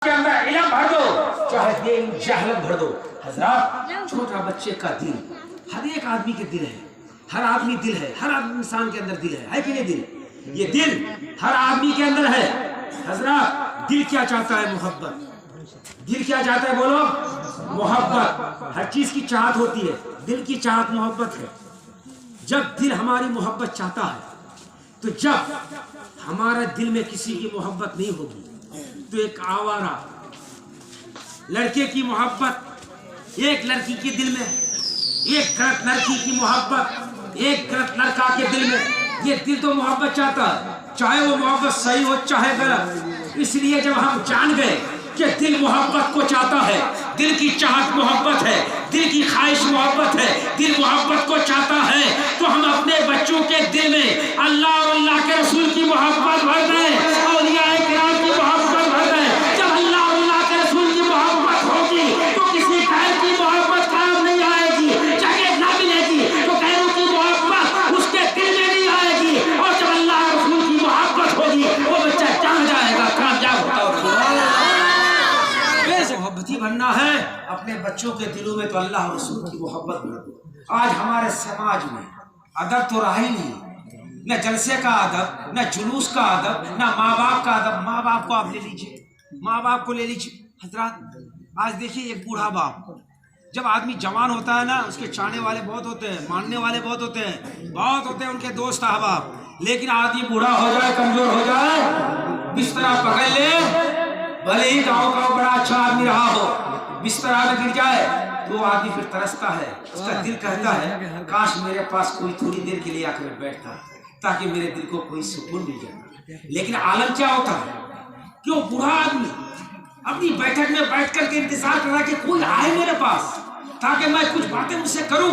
के अंदर इल्म भर दो, चाहे दिल जहलत भर दो। हजरत, छोटा बच्चे का दिल, हर एक आदमी के दिल है, हर आदमी दिल है, हर आदमी इंसान के अंदर दिल है कि नहीं? दिल, ये दिल हर आदमी के अंदर है। हजरत, दिल क्या चाहता है? मोहब्बत। दिल क्या चाहता है? बोलो, मोहब्बत। हर चीज की चाहत होती है, दिल की चाहत मोहब्बत है। जब दिल हमारी मोहब्बत चाहता है, तो जब हमारा दिल में किसी की मोहब्बत नहीं होगी, तो एक आवारा लड़के की मोहब्बत एक लड़की के दिल में, एक गलत लड़की की मोहब्बत एक गलत लड़का के दिल में, ये दिल तो मोहब्बत चाहता है, चाहे वो मोहब्बत सही हो चाहे गलत। इसलिए जब हम जान गए कि दिल मोहब्बत को चाहता है, दिल की चाहत मोहब्बत है, दिल की ख्वाहिश मोहब्बत है, दिल मोहब्बत को चाहता है, तो हम अपने बच्चों के दिल में अल्लाह और अल्लाह के रसूल की मोहब्बत भर दें, औलियाए किराम की मोहब्बत भर दें। जब अल्लाह और अल्लाह के रसूल की मोहब्बत होगी, तो किसी गैर की मोहब्बत काम नहीं आएगी, जगह ना मिलेगी, तो गैरों की मोहब्बत उसके दिल में नहीं आएगी। और जब अल्लाह और रसूल की मोहब्बत होगी, वो बच्चा जहाँ जाएगा कामयाब होता होगा। मोहब्बती बनना है अपने बच्चों के दिलों में, तो अल्लाह और रसूल की मोहब्बत भर दो। आज हमारे समाज में अदब तो रहा ही नहीं, न जलसे का अदब, न जुलूस का अदब, न माँ बाप का अदब। माँ बाप को आप ले लीजिए, माँ बाप को ले लीजिए। हजरत, आज देखिए एक बूढ़ा बाप, जब आदमी जवान होता है ना, उसके चाहने वाले बहुत होते हैं, मानने वाले बहुत होते हैं उनके दोस्त अहबाब। लेकिन आदमी बूढ़ा हो जाए, कमजोर हो जाए, बिस्तरा पकड़ ले, भले ही गाँव का बड़ा अच्छा आदमी रहा हो, बिस्तरा में गिर जाए तो आदमी फिर तरसता है, उसका दिल कहता है काश मेरे पास कोई थोड़ी देर के लिए आकर बैठता, ताकि मेरे दिल को कोई सुकून मिल जाए। लेकिन आलम क्या होता है, क्यों बूढ़ा आदमी अपनी बैठक में बैठ कर के इंतजार कर रहा है कि कोई आए मेरे पास, ताकि मैं कुछ बातें मुझसे करूं।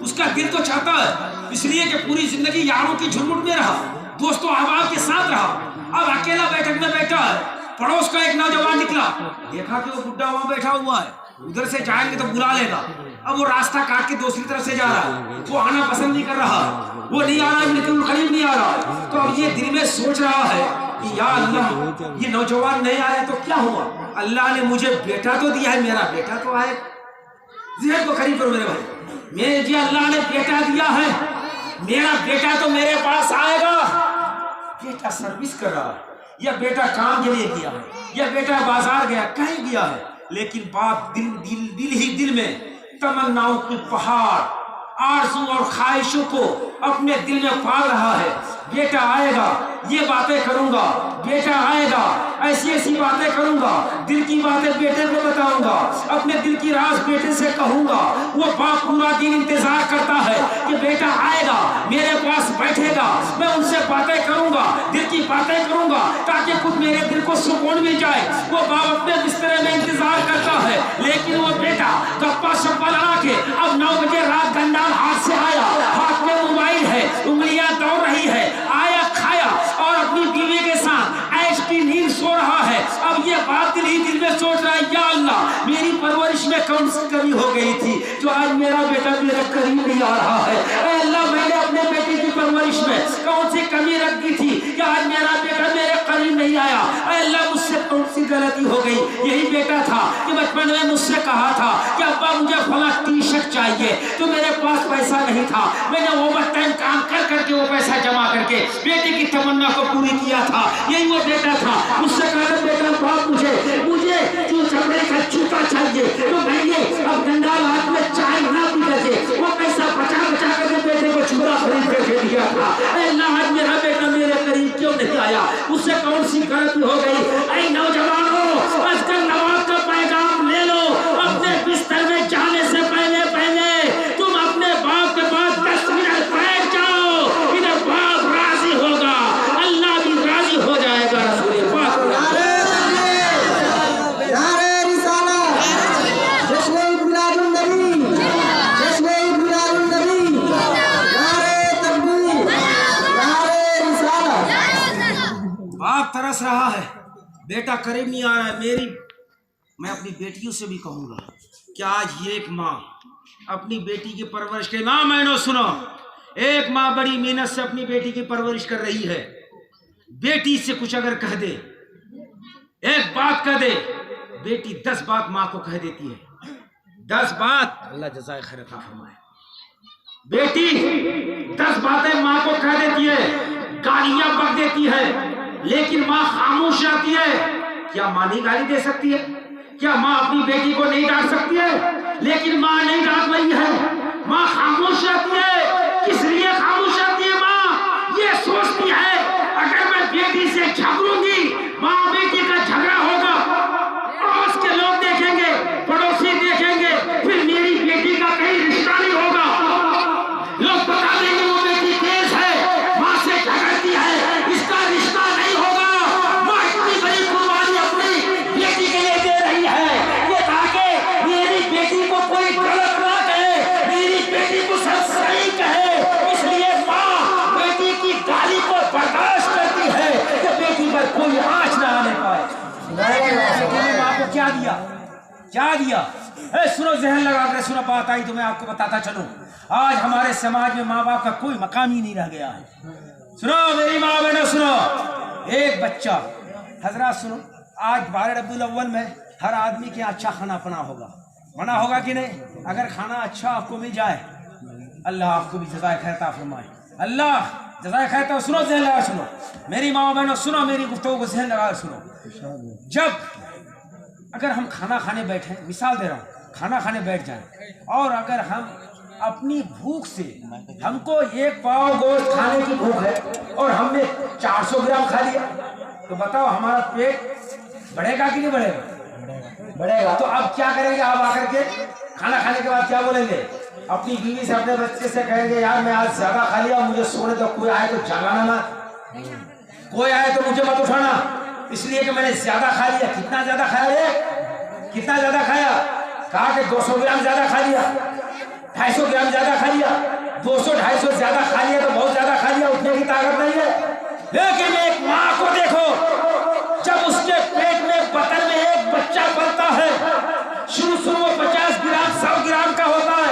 उसका दिल तो चाहता है, इसलिए कि पूरी जिंदगी यारों की झुरमुट में रहा, दोस्तों अहबाब के साथ रहा, अब अकेला बैठक में बैठा है। पड़ोस का एक नौजवान निकला, देखा कि वो बुड्ढा वहां बैठा हुआ है, उधर से जाएंगे तो बुला लेगा। अब वो रास्ता काट के दूसरी तरफ से जा रहा है, वो आना पसंद नहीं कर रहा, वो नहीं आ रहा, बिल्कुल करीब नहीं आ रहा। तो अब ये दिल में सोच रहा है कि या अल्लाह, ये नौजवान नहीं आया तो क्या हुआ, अल्लाह ने मुझे बेटा तो दिया है, मेरा बेटा तो आए, जिहद को करीब करो मेरे भाई, मेरे जी अल्लाह ने बेटा दिया है, मेरा बेटा तो मेरे पास आएगा। बेटा सर्विस कर रहा है, या बेटा काम के लिए गया है, या बेटा बाजार गया, कहीं गया है, लेकिन बाप दिल में तमन्नाओं की पहाड़, आरज़ू और ख्वाहिशों को अपने दिल में पाल रहा है। बेटा आएगा, ये बातें करूंगा, बेटा आएगा, ऐसी ऐसी बातें करूंगा, दिल की बातें बेटे को बताऊंगा, अपने दिल की राज बेटे से कहूंगा। वो बाप पूरा दिन इंतजार करता है कि बेटा आएगा, मेरे पास बैठेगा, मैं उनसे बातें करूंगा, दिल की बातें करूंगा, ताकि खुद मेरे दिल को सुकून मिल जाए। वो बाप अपने बिस्तरे में इंतजार करता है, लेकिन वो बेटा गप्पा शप्पा लगा के अब 9 बजे रात गंडाल हाथ से आया, हाथ में मोबाइल है, उंगलियां दौड़ रही है, आया खाया और अपनी बीवी के साथ ऐश की नींद सो रहा है। अब ये बात दिल में सोच रहा है, या अल्लाह मेरी परवरिश में कौन सी कमी हो गई थी जो आज मेरा बेटा मेरे करीब नहीं आ रहा है। ऐ अल्लाह, मैंने अपने बेटे की परवरिश में कौन सी कमी रख दी थी कि आज मेरा बेटा मेरे करीब नहीं आया। ऐ अल्लाह, मुझसे कौन सी गलती हो गई। यही बेटा था कि बचपन में मुझसे कहा था कि अब्बा मुझे फला टी-शर्ट चाहिए, तो मेरे पास पैसा नहीं था, मैंने ओवर टाइम काम कर करके वो पैसा जमा करके बेटे की तमन्ना को पूरी किया था। यही वो बेटा था, मुझसे कहा बेटा बाप मुझे जो चमड़े का जूता चाहिए, तो मैंने अब गंडाल हाथ में चाय ना पी करके वो पैसा बचा करके बेटे को जूता खरीद करके दिया था। अल्लाह, आज मेरा बेटा मेरे करीब क्यों नहीं आया, उससे कौन सी गलती हो गई। ऐ नौजवानों, आजकल नवाज का पैगाम ले लो, अपने बिस्तर में जाने से पहले तुम अपने बाप के पास 10 मिनट बैठ जाओ, इधर बाप राजी होगा, अल्लाह भी राजी हो जाएगा। बाप तरस रहा है, बेटा करीब नहीं आ रहा है। मैं अपनी बेटियों से भी कहूंगा कि आज एक माँ अपनी बेटी की परवरिश के, माँ मैंने सुनो, एक माँ बड़ी मेहनत से अपनी बेटी की परवरिश कर रही है। बेटी से कुछ अगर कह दे, एक बात कह दे, बेटी 10 बात माँ को कह देती है, 10 बात, अल्लाह जज़ाए खैर अता फरमाए। बेटी 10 बातें माँ को कह देती है, गालियां बक देती है, लेकिन माँ खामोश रहती है। क्या माँ नहीं गाली दे सकती है? क्या माँ अपनी बेटी को नहीं डांट सकती है? लेकिन माँ नहीं डांट रही है, माँ खामोश रहती है। किस लिए खामोश रहती है? माँ ये सोचती है अगर मैं बेटी से झगड़ूंगी, माँ बेटी का झगड़ा होगा, पड़ोस के लोग देखेंगे, पड़ोसी देखेंगे, फिर मेरी बेटी का कहीं रिश्ता नहीं होगा, लोग बता देंगे वो बेटी तेज है, माँ से झगड़ती है, इसका रिश्ता नहीं होगा। माँ इतनी बड़ी कुर्बानी अपनी बेटी के लिए दे रही है, ये ताकि मेरी बेटी को कोई गलत ना कहे, मेरी बेटी को सब सही कहे। इसलिए माँ बेटी की गाली को बर्दाश्त करती है कि बेटी पर कोई आंच ना आने पाए। माँ को क्या दिया, क्या दिया? सुनो, जहन लगा कर सुनो, बात आई तो मैं आपको बताता चलूं। आज हमारे समाज में माँ बाप का कोई मकाम ही नहीं रह गया है। सुनो मेरी माँ बहनों, सुनो, एक बच्चा, हजरात सुनो, आज 12 रबीउल अव्वल में हर आदमी के अच्छा खाना पना होगा, बना होगा कि नहीं? अगर खाना अच्छा आपको मिल जाए, अल्लाह आपको भी जज़ाए खैर अता फरमाए, अल्लाह जज़ाए खैर अता। सुनो, जहन लगा सुनो मेरी माँ बहनों, सुनो मेरी गुफ्तगू को जहन लगा सुनो। जब अगर हम खाना खाने बैठे, मिसाल दे रहा हूँ, खाना खाने बैठ जाए और अगर हम अपनी भूख से, हमको 1 पाव गोश्त खाने की भूख है और हमने 400 ग्राम खा लिया, तो बताओ हमारा पेट बढ़ेगा कि नहीं बढ़ेगा? बढ़ेगा। तो अब क्या करेंगे? आप आकर के खाना खाने के बाद क्या बोलेंगे? अपनी बीवी से, अपने बच्चे से कहेंगे, यार मैं आज ज्यादा खा लिया, मुझे सोने दो, कोई आए तो जगाना ना, कोई आए तो मुझे मत उठाना, इसलिए कि मैंने ज्यादा खा लिया। कितना ज्यादा खाया? कितना ज्यादा खाया? कहा कि 200 ग्राम ज्यादा खा लिया, 250 ग्राम ज्यादा खा लिया, 200-250 ज्यादा खा लिया तो बहुत ज्यादा खा लिया, उठने की ताकत नहीं है। लेकिन एक माँ को देखो, जब उसके पेट में, बतन में एक बच्चा पलता है, शुरू वो 50 ग्राम 100 ग्राम का होता है,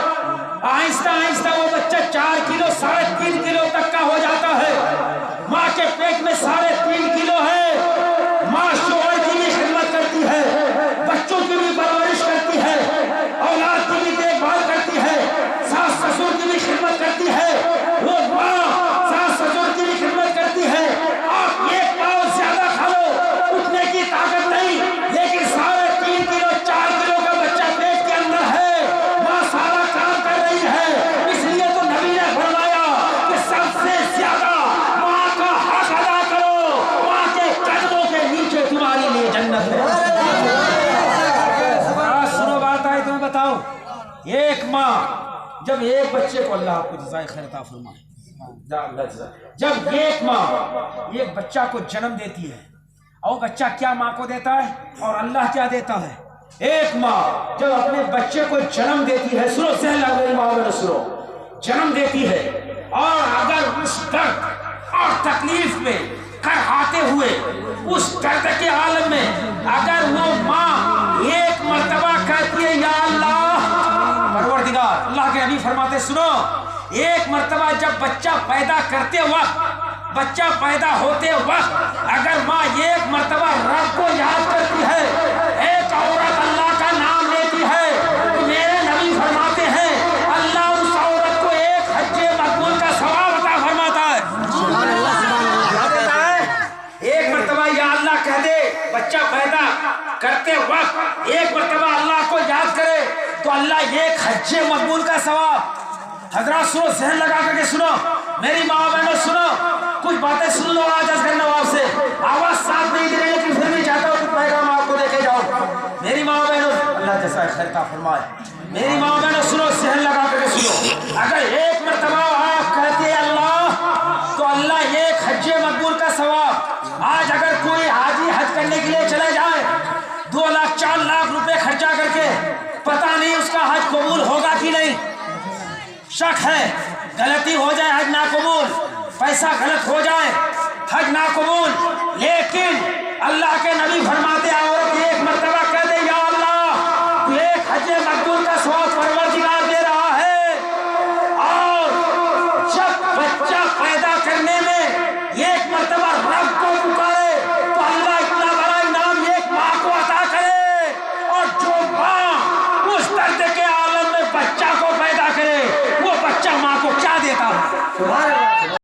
आहिस्ता आहिस्ता वो बच्चा 4 किलो 3.5 किलो तक का हो जाता है। माँ के पेट में 3.5 किलो है। माँ शोहर की भी खिदमत करती है, बच्चों की भी परवरिश करती है, औलाद की भी देखभाल करती है, सास ससुर की भी खिदमत करती है। वो माँ सास ससुर की भी खिदमत करती है। आप 1 पाव ज्यादा खा लो, उठने की ताकत नहीं, लेकिन 3.5 किलो 4 किलो का बच्चा पेट के अंदर है, माँ सारा काम कर रही है। इसलिए तो नबी ने फरमाया कि सबसे ज्यादा माँ का हक अदा करो, माँ के कदमों के नीचे तुम्हारे लिए जन्नत है। सुनो, बात आई तो मैं बताऊं, एक माँ जब एक बच्चे को, अल्लाह आपको जज़ाए खैर अता फरमाए, जब एक माँ एक बच्चा को जन्म देती है, और बच्चा क्या माँ को देता है और अल्लाह क्या देता है? एक माँ जब अपने बच्चे को जन्म देती है, सुनो सहला माँ में सुनो, जन्म देती है, और अगर उस दर्द और तकलीफ में कराहते हुए, उस दर्द के आलम में अगर वो माँ एक मर्तबा कहती है, या अल्लाह परवरदिगार, अल्लाह के नबी फरमाते, सुनो, एक मर्तबा जब बच्चा पैदा करते वक्त, बच्चा पैदा होते वक्त अगर माँ एक मर्तबा रब को याद करती है, एक औरत अल्लाह का नाम लेती है, तो मेरे नबी फरमाते हैं अल्लाह उस औरत को एक हज्जे मकबूल का सवाब अता फरमाता है। एक मर्तबा या अल्लाह कह दे, बच्चा पैदा करते वक्त एक मर्तबा अल्लाह को याद करे, तो अल्लाह एक हज्जे मकबूल का सवाब। हजरात सुनो, जहन लगा करके सुनो मेरी माँ बहनों, सुनो कुछ बातें सुन लो आज असगर नवाब से। आवाज साथ नहीं दे रही, लेकिन फिर भी चाहता हूँ कुछ पैगाम आपको देके जाओ। मेरी माँ बहनों, अल्लाह जैसा खैर अता फरमाए, मेरी माँ बहनों सुनो, जहन लगा करके सुनो, अगर एक मर्तबा आप कहते हैं अल्लाह, तो अल्लाह एक हज्जे मकबूल का सवाब। आज अगर कोई हाजी हज करने के लिए चले जाए, 2 लाख 4 लाख रुपए खर्चा करके, पता नहीं उसका हज कबूल होगा कि नहीं, शक है, गलती हो जाए हज ना कबूल, पैसा गलत हो जाए हज ना कबूल, लेकिन अल्लाह के नबी फरमाते औरत एक मर्तबा कह दे, या अल्लाह तू एक हज मकबूल का सवाब परवरदिगार दे रहा है। और जब बच्चा पैदा करने में एक मर्तबा रब को पुकारे, तो अल्लाह इतना बड़ा इनाम एक माँ को अता करे। सुभान अल्लाह।